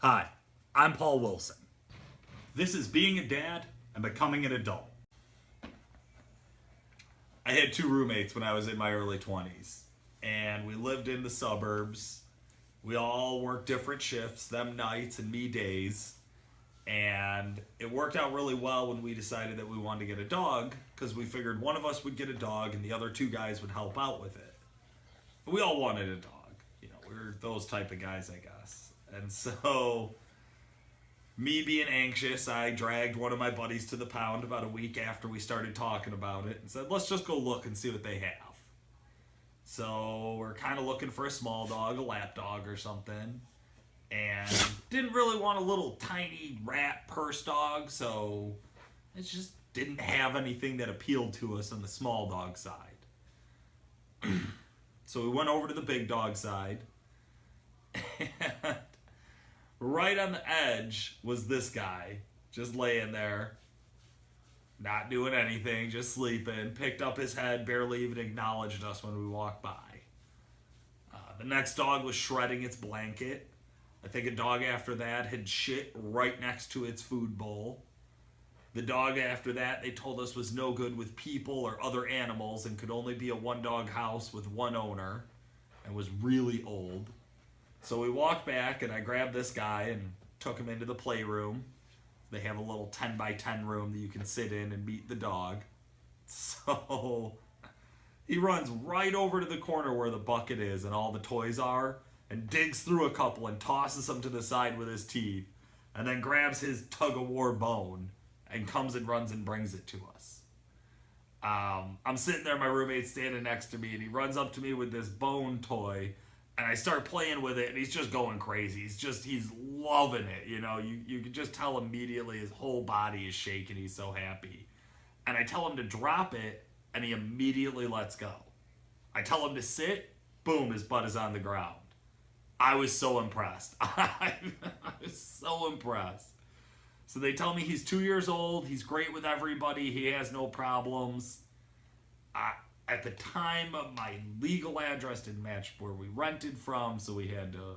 Hi, I'm Paul Wilson. This is Being a Dad and Becoming an Adult. I had two roommates when I was in my early 20s, and we lived in the suburbs. We all worked different shifts, them nights and me days, and it worked out really well when we decided that we wanted to get a dog because we figured one of us would get a dog and the other two guys would help out with it. We all wanted a dog. We were those type of guys, I guess. And so, me being anxious, I dragged one of my buddies to the pound about a week after we started talking about it and said, let's just go look and see what they have. So, we're kind of looking for a small dog, a lap dog or something. And didn't really want a little tiny rat purse dog, so it just didn't have anything that appealed to us on the small dog side. So we went over to the big dog side, and right on the edge was this guy, just laying there, not doing anything, just sleeping, picked up his head, barely even acknowledged us when we walked by. The next dog was shredding its blanket. I think a dog after that had shit right next to its food bowl. The dog after that, they told us, was no good with people or other animals and could only be a one-dog house with one owner and was really old. So we walked back and I grabbed this guy and took him into the playroom. They have a little 10 by 10 room that you can sit in and meet the dog. So he runs right over to the corner where the bucket is and all the toys are and digs through a couple and tosses them to the side with his teeth and then grabs his tug-of-war bone and comes and runs and brings it to us. I'm sitting there, my roommate's standing next to me, and he runs up to me with this bone toy, and I start playing with it, and he's just going crazy. He's loving it, You can just tell immediately his whole body is shaking. He's so happy. And I tell him to drop it, and he immediately lets go. I tell him to sit, boom, his butt is on the ground. I was so impressed. I was so impressed. So they tell me he's 2 years old, he's great with everybody, he has no problems. At the time, my legal address didn't match where we rented from, so we had to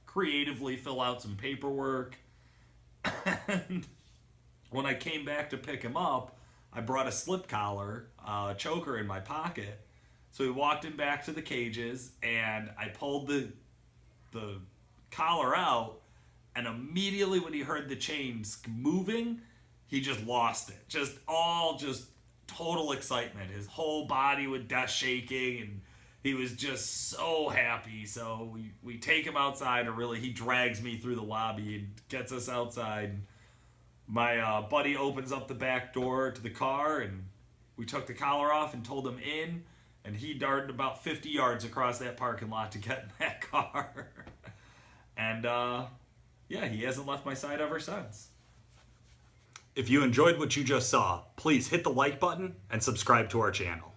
creatively fill out some paperwork. And when I came back to pick him up, I brought a slip collar, choker in my pocket. So we walked him back to the cages, and I pulled the collar out, and immediately when he heard the chains moving, he just lost it. Just total excitement. His whole body was shaking, and he was just so happy. So we take him outside, or he drags me through the lobby and gets us outside. My buddy opens up the back door to the car, and we took the collar off and told him in, and he darted about 50 yards across that parking lot to get in that car. And yeah, he hasn't left my side ever since. If you enjoyed what you just saw, please hit the like button and subscribe to our channel.